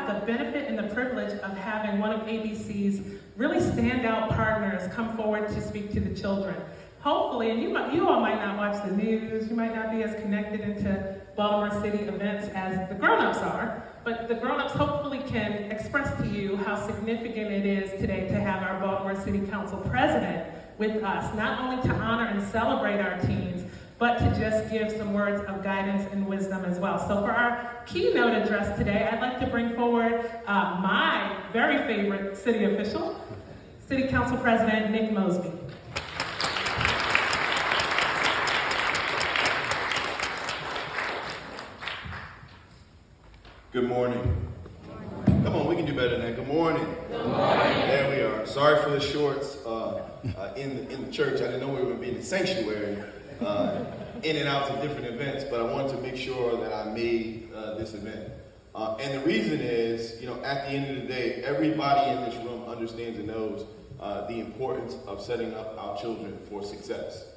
the benefit and the privilege of having one of ABC's really standout partners come forward to speak to the children. Hopefully, and you all might not watch the news, you might not be as connected into Baltimore City events as the grown-ups are, but the grown-ups hopefully can express to you how significant it is today to have our Baltimore City Council president with us, not only to honor and celebrate our teens, but to just give some words of guidance and wisdom as well. So for our keynote address today, I'd like to bring forward my very favorite city official, City Council President Nick Mosby. Good morning. Come on, we can do better than that. Good morning. Good morning. There we are. Sorry for the shorts in the church. I didn't know we were going to be in the sanctuary, in and out of different events, but I wanted to make sure that I made this event. And the reason is, at the end of the day, everybody in this room understands and knows the importance of setting up our children for success.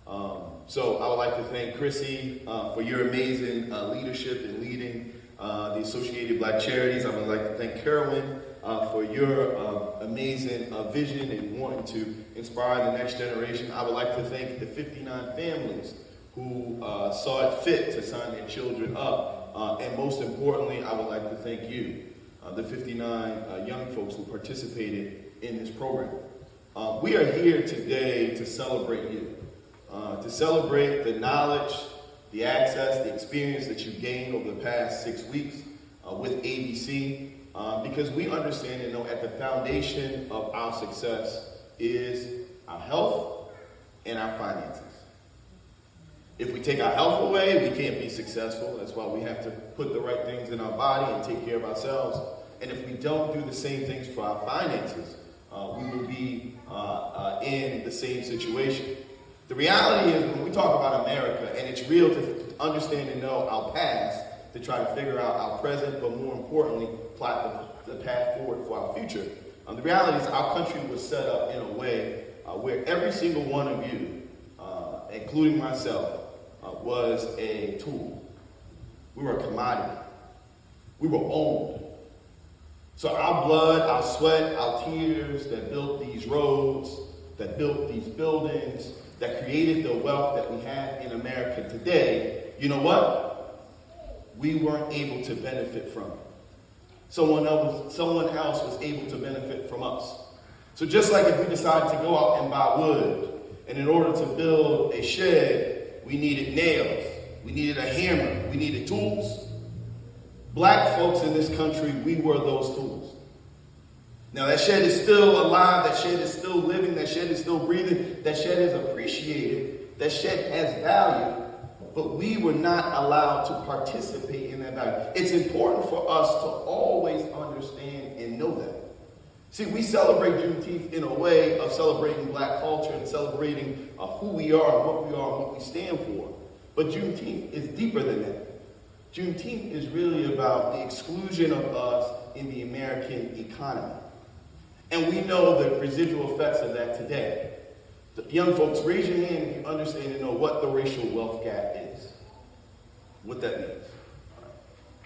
So I would like to thank Chrissy for your amazing leadership in leading the Associated Black Charities. I would like to thank Carolyn for your amazing vision and wanting to inspire the next generation. I would like to thank the 59 families who saw it fit to sign their children up. And most importantly, I would like to thank you, the 59 young folks who participated in this program. We are here today to celebrate you, to celebrate the knowledge, the access, the experience that you've gained over the past 6 weeks with ABC, because we understand and know at the foundation of our success is our health and our finances. If we take our health away, we can't be successful. That's why we have to put the right things in our body and take care of ourselves. And if we don't do the same things for our finances, we will be in the same situation. The reality is, when we talk about America, and it's real to understand and know our past, to try to figure out our present, but more importantly, plot the path forward for our future. The reality is our country was set up in a way where every single one of you, including myself, was a tool. We were a commodity. We were owned. So our blood, our sweat, our tears that built these roads, that built these buildings, that created the wealth that we have in America today, you know what? We weren't able to benefit from it. Someone else was able to benefit from us. So just like if we decided to go out and buy wood, and in order to build a shed, we needed nails, we needed a hammer, we needed tools. Black folks in this country, we were those tools. Now that shed is still alive, that shed is still living, that shed is still breathing, that shed is appreciated, that shed has value, but we were not allowed to participate in that value. It's important for us to always understand and know that. See, we celebrate Juneteenth in a way of celebrating Black culture and celebrating who we are and what we stand for. But Juneteenth is deeper than that. Juneteenth is really about the exclusion of us in the American economy. And we know the residual effects of that today. The young folks, raise your hand if you understand and know what the racial wealth gap is. What that means.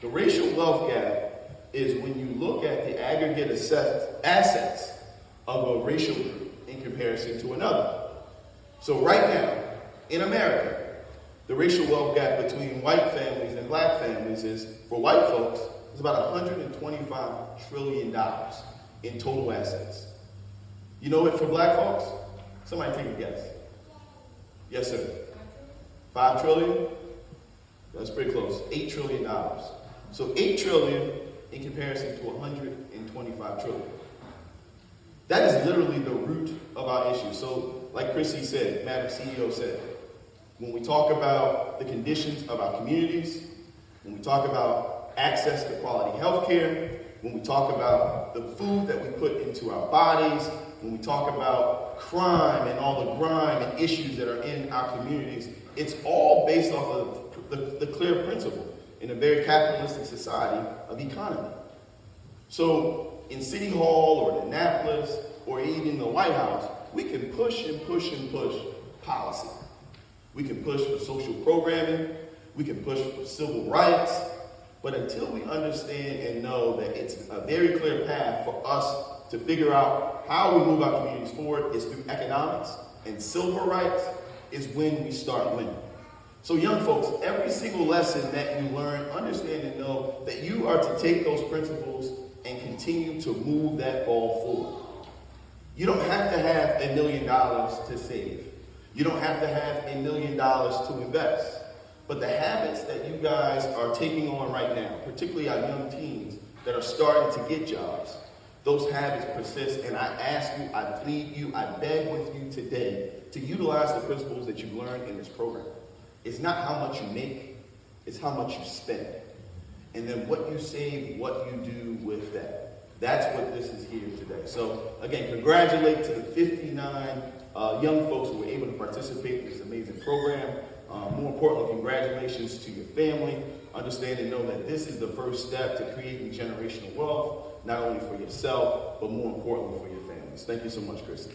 The racial wealth gap is when you look at the aggregate assets of a racial group in comparison to another. So right now, in America, the racial wealth gap between white families and Black families is, for white folks, it's about $125 trillion in total assets. You know what for Black folks? Somebody take a guess. Yes, sir. 5 trillion? That's pretty close. $8 trillion. So 8 trillion in comparison to 125 trillion. That is literally the root of our issue. So, like Chrissy said, Madam CEO said, when we talk about the conditions of our communities, when we talk about access to quality health care, when we talk about the food that we put into our bodies, when we talk about crime and all the grime and issues that are in our communities, it's all based off of the clear principle in a very capitalistic society of economy. So in City Hall or Annapolis or even the White House, we can push and push and push policy. We can push for social programming. We can push for civil rights. But until we understand and know that it's a very clear path for us to figure out how we move our communities forward is through economics and civil rights is when we start winning. So young folks, every single lesson that you learn, understand and know that you are to take those principles and continue to move that ball forward. You don't have to have $1 million to save. You don't have to have $1 million to invest. But the habits that you guys are taking on right now, particularly our young teens that are starting to get jobs, those habits persist. And I ask you, I plead you, I beg with you today to utilize the principles that you've learned in this program. It's not how much you make, it's how much you spend. And then what you save, what you do with that. That's what this is here today. So again, congratulate to the 59 young folks who were able to participate in this amazing program. More importantly, congratulations to your family. Understand and know that this is the first step to creating generational wealth, not only for yourself, but more importantly for your families. Thank you so much, Chrissy.